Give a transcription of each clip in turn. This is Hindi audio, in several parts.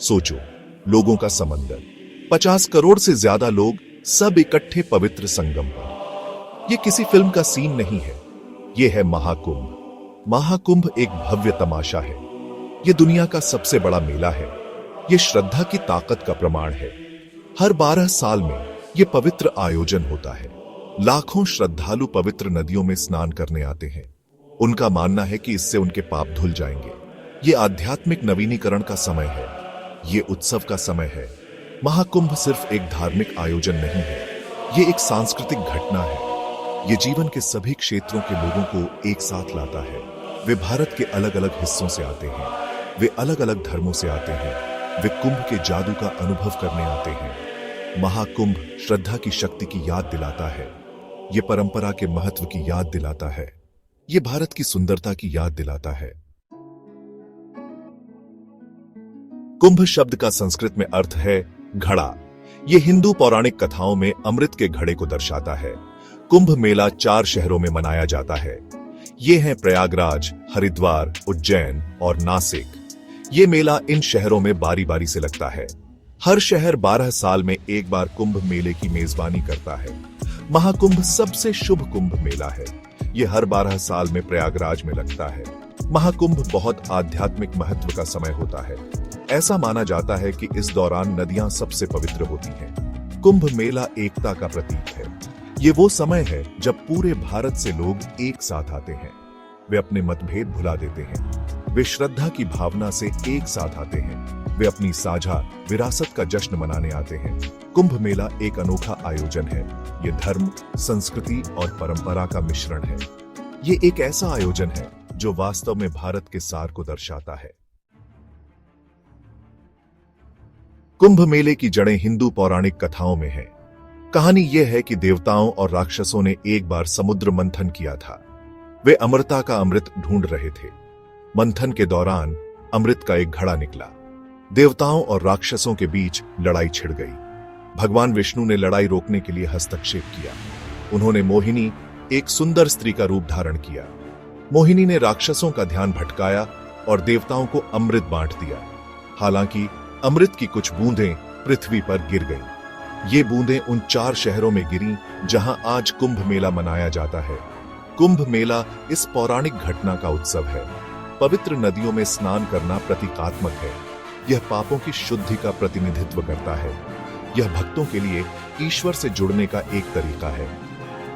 सोचो, लोगों का समंदर, 50 करोड़ से ज्यादा लोग, सब इकट्ठे पवित्र संगम पर। यह किसी फिल्म का सीन नहीं है, यह है महाकुंभ। महाकुंभ एक भव्य तमाशा है। यह दुनिया का सबसे बड़ा मेला है। यह श्रद्धा की ताकत का प्रमाण है। हर 12 साल में यह पवित्र आयोजन होता है। लाखों श्रद्धालु पवित्र नदियों में स्नान करने आते हैं। उनका मानना है कि इससे उनके पाप धुल जाएंगे। यह आध्यात्मिक नवीनीकरण का समय है। यह उत्सव का समय है। महाकुंभ सिर्फ एक धार्मिक आयोजन नहीं है, यह एक सांस्कृतिक घटना है। यह जीवन के सभी क्षेत्रों के लोगों को एक साथ लाता है। वे भारत के अलग अलग हिस्सों से आते हैं। वे अलग अलग धर्मों से आते हैं। वे कुंभ के जादू का अनुभव करने आते हैं। महाकुंभ श्रद्धा की शक्ति की याद दिलाता है। यह परंपरा के महत्व की याद दिलाता है। यह भारत की सुंदरता की याद दिलाता है। कुंभ शब्द का संस्कृत में अर्थ है घड़ा। यह हिंदू पौराणिक कथाओं में अमृत के घड़े को दर्शाता है। कुंभ मेला 4 शहरों में मनाया जाता है। ये हैं प्रयागराज, हरिद्वार, उज्जैन और नासिक। ये मेला इन शहरों में बारी बारी से लगता है। हर शहर 12 साल में एक बार कुंभ मेले की मेजबानी करता है। महाकुंभ सबसे शुभ कुंभ मेला है। यह हर 12 साल में प्रयागराज में लगता है। महाकुंभ बहुत आध्यात्मिक महत्व का समय होता है। ऐसा माना जाता है कि इस दौरान नदियां सबसे पवित्र होती हैं। कुंभ मेला एकता का प्रतीक है। ये वो समय है जब पूरे भारत से लोग एक साथ आते हैं। वे अपने मतभेद भुला देते हैं। वे श्रद्धा की भावना से एक साथ आते हैं। वे अपनी साझा विरासत का जश्न मनाने आते हैं। कुंभ मेला एक अनोखा आयोजन है। ये धर्म, संस्कृति और परंपरा का मिश्रण है। ये एक ऐसा आयोजन है जो वास्तव में भारत के सार को दर्शाता है। कुंभ मेले की जड़ें हिंदू पौराणिक कथाओं में हैं। कहानी यह है कि देवताओं और राक्षसों ने एक बार समुद्र मंथन किया था। वे अमरता का अमृत ढूंढ रहे थे। मंथन के दौरान अमृत का एक घड़ा निकला। देवताओं और राक्षसों के बीच लड़ाई छिड़ गई। भगवान विष्णु ने लड़ाई रोकने के लिए हस्तक्षेप किया। उन्होंने मोहिनी, एक सुंदर स्त्री का रूप धारण किया। मोहिनी ने राक्षसों का ध्यान भटकाया और देवताओं को अमृत बांट दिया। हालांकि अमृत की कुछ बूंदें पृथ्वी पर गिर गईं। ये बूंदें उन 4 शहरों में गिरीं जहां आज कुंभ मेला मनाया जाता है। कुंभ मेला इस पौराणिक घटना का उत्सव है। पवित्र नदियों में स्नान करना प्रतीकात्मक है। यह पापों की शुद्धि का प्रतिनिधित्व करता है। यह भक्तों के लिए ईश्वर से जुड़ने का एक तरीका है।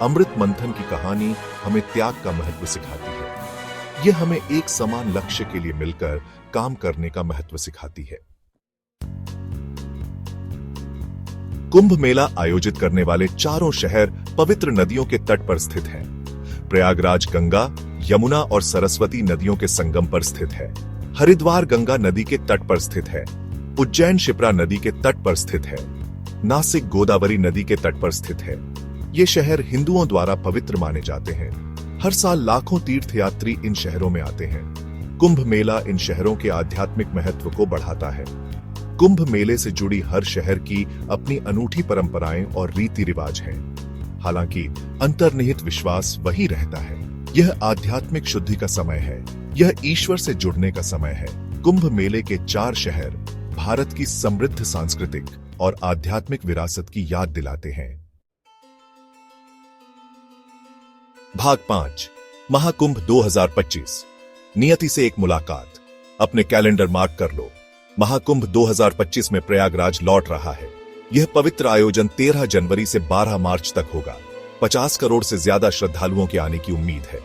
अमृत मंथन की कहानी हमें त्याग का महत्व सिखाती है। यह हमें एक समान लक्ष्य के लिए मिलकर काम करने का महत्व सिखाती है। कुंभ मेला आयोजित करने वाले 4 शहर पवित्र नदियों के तट पर स्थित हैं। प्रयागराज गंगा, यमुना और सरस्वती नदियों के संगम पर स्थित है। हरिद्वार गंगा नदी के तट पर स्थित है। उज्जैन क्षिप्रा नदी के तट पर स्थित है। नासिक गोदावरी नदी के तट पर स्थित है। ये शहर हिंदुओं द्वारा पवित्र माने जाते हैं। हर साल लाखों तीर्थयात्री इन शहरों में आते हैं। कुंभ मेला इन शहरों के आध्यात्मिक महत्व को बढ़ाता है। कुंभ मेले से जुड़ी हर शहर की अपनी अनूठी परंपराएं और रीति रिवाज हैं। हालांकि अंतर्निहित विश्वास वही रहता है। यह आध्यात्मिक शुद्धि का समय है। यह ईश्वर से जुड़ने का समय है। कुंभ मेले के 4 शहर भारत की समृद्ध सांस्कृतिक और आध्यात्मिक विरासत की याद दिलाते हैं। भाग 5, महाकुंभ 2025। नियति से एक मुलाकात। अपने कैलेंडर मार्क कर लो। महाकुंभ 2025 में प्रयागराज लौट रहा है। यह पवित्र आयोजन 13 जनवरी से 12 मार्च तक होगा। 50 करोड़ से ज्यादा श्रद्धालुओं के आने की उम्मीद है।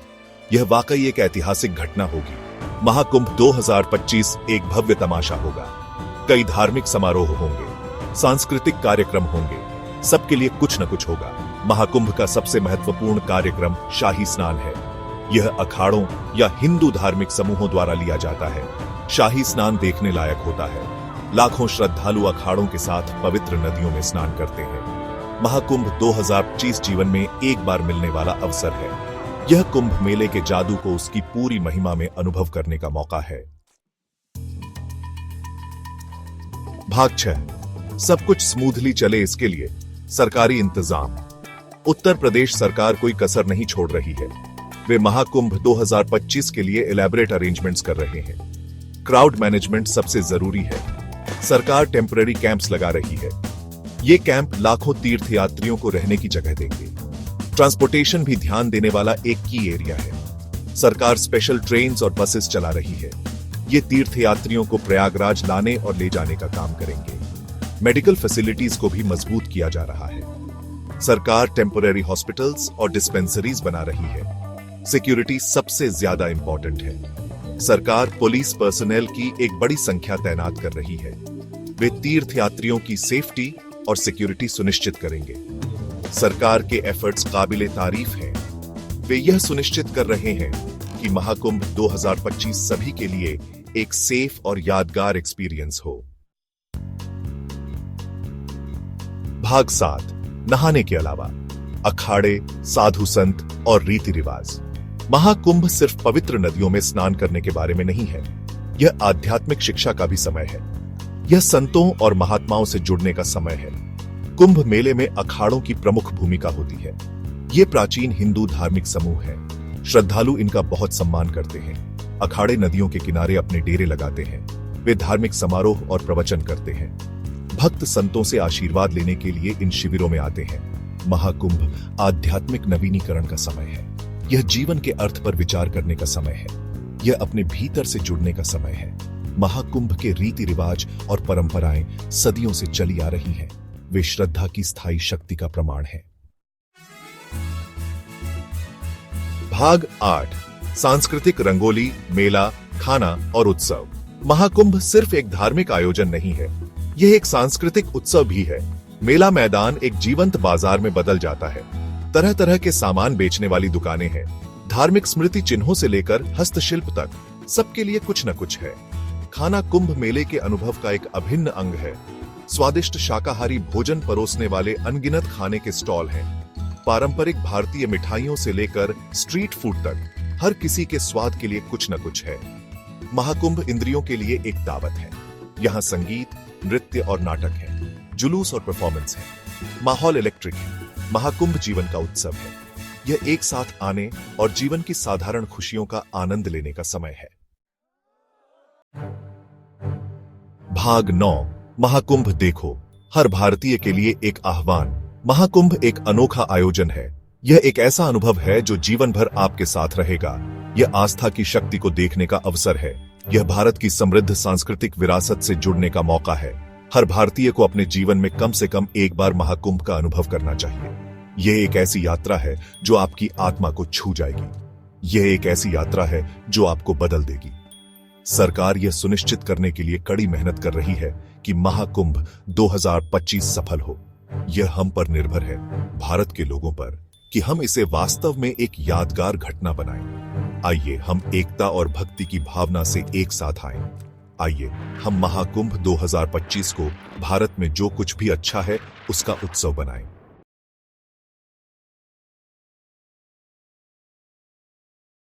यह वाकई एक ऐतिहासिक घटना होगी। महाकुंभ 2025 एक भव्य तमाशा होगा। कई धार्मिक समारोह होंगे, सांस्कृतिक कार्यक्रम होंगे, सबके लिए कुछ न कुछ होगा। महाकुंभ का सबसे महत्वपूर्ण कार्यक्रम शाही स्नान है। यह अखाड़ों या हिंदू धार्मिक समूहों द्वारा लिया जाता है। शाही स्नान देखने लायक होता है। लाखों श्रद्धालु अखाड़ों के साथ पवित्र नदियों में स्नान करते हैं। महाकुंभ 2025 जीवन में एक बार मिलने वाला अवसर है। यह कुंभ मेले के जादू को उसकी पूरी महिमा में अनुभव करने का मौका है। भाग 6, सब कुछ स्मूथली चले इसके लिए सरकारी इंतजाम। उत्तर प्रदेश सरकार कोई कसर नहीं छोड़ रही है। वे महाकुंभ 2025 के लिए इलैबोरेट अरेंजमेंट्स कर रहे हैं। क्राउड मैनेजमेंट सबसे जरूरी है। सरकार टेम्पररी कैंप्स लगा रही है। ये कैंप लाखों तीर्थयात्रियों को रहने की जगह देंगे। ट्रांसपोर्टेशन भी ध्यान देने वाला एक की एरिया है। सरकार स्पेशल ट्रेन्स और बसेस चला रही है। ये तीर्थयात्रियों को प्रयागराज लाने और ले जाने का काम करेंगे। मेडिकल फैसिलिटीज को भी मजबूत किया जा रहा है। सरकार टेम्पररी हॉस्पिटल्स और डिस्पेंसरीज बना रही है। सिक्योरिटी सबसे ज्यादा इंपॉर्टेंट है। सरकार पुलिस पर्सनल की एक बड़ी संख्या तैनात कर रही है। वे तीर्थयात्रियों की सेफ्टी और सिक्योरिटी सुनिश्चित करेंगे। सरकार के एफर्ट्स काबिले तारीफ हैं। वे यह सुनिश्चित कर रहे हैं कि महाकुंभ 2025 सभी के लिए एक सेफ और यादगार एक्सपीरियंस हो। भाग 7 नहाने के अलावा अखाड़े, साधु संत और रीति रिवाज। महाकुंभ सिर्फ पवित्र नदियों में स्नान करने के बारे में नहीं है, यह आध्यात्मिक शिक्षा का भी समय है। यह संतों और महात्माओं से जुड़ने का समय है। कुंभ मेले में अखाड़ों की प्रमुख भूमिका होती है। ये प्राचीन हिंदू धार्मिक समूह है। श्रद्धालु इनका बहुत सम्मान करते हैं। अखाड़े नदियों के किनारे अपने डेरे लगाते हैं। वे धार्मिक समारोह और प्रवचन करते हैं। भक्त संतों से आशीर्वाद लेने के लिए इन शिविरों में आते हैं। महाकुंभ आध्यात्मिक नवीनीकरण का समय है। यह जीवन के अर्थ पर विचार करने का समय है। यह अपने भीतर से जुड़ने का समय है। महाकुंभ के रीति रिवाज और परंपराएं सदियों से चली आ रही हैं। वे श्रद्धा की स्थायी शक्ति का प्रमाण है। भाग 8 सांस्कृतिक रंगोली, मेला, खाना और उत्सव। महाकुंभ सिर्फ एक धार्मिक आयोजन नहीं है, यह एक सांस्कृतिक उत्सव भी है। मेला मैदान एक जीवंत बाजार में बदल जाता है। तरह तरह के सामान बेचने वाली दुकानें हैं। धार्मिक स्मृति चिन्हों से लेकर हस्तशिल्प तक सबके लिए कुछ न कुछ है। खाना कुंभ मेले के अनुभव का एक अभिन्न अंग है। स्वादिष्ट शाकाहारी भोजन परोसने वाले अनगिनत खाने के स्टॉल हैं। पारंपरिक भारतीय मिठाइयों से लेकर स्ट्रीट फूड तक हर किसी के स्वाद के लिए कुछ न कुछ है। महाकुंभ इंद्रियों के लिए एक दावत है। यहाँ संगीत, नृत्य और नाटक है। जुलूस और परफॉर्मेंस है। माहौल इलेक्ट्रिक है। महाकुंभ जीवन का उत्सव है। यह एक साथ आने और जीवन की साधारण खुशियों का आनंद लेने का समय है। भाग 9 महाकुंभ देखो, हर भारतीय के लिए एक आह्वान। महाकुंभ एक अनोखा आयोजन है। यह एक ऐसा अनुभव है जो जीवन भर आपके साथ रहेगा। यह आस्था की शक्ति को देखने का अवसर है। यह भारत की समृद्ध सांस्कृतिक विरासत से जुड़ने का मौका है। हर भारतीय को अपने जीवन में कम से कम एक बार महाकुंभ का अनुभव करना चाहिए। यह एक ऐसी यात्रा है जो आपकी आत्मा को छू जाएगी। यह एक ऐसी यात्रा है जो आपको बदल देगी। सरकार यह सुनिश्चित करने के लिए कड़ी मेहनत कर रही है कि महाकुंभ 2025 सफल हो। यह हम पर निर्भर है, भारत के लोगों पर, कि हम इसे वास्तव में एक यादगार घटना बनाएं। आइए हम एकता और भक्ति की भावना से एक साथ आएं। आइए हम महाकुंभ 2025 को भारत में जो कुछ भी अच्छा है उसका उत्सव बनाएं।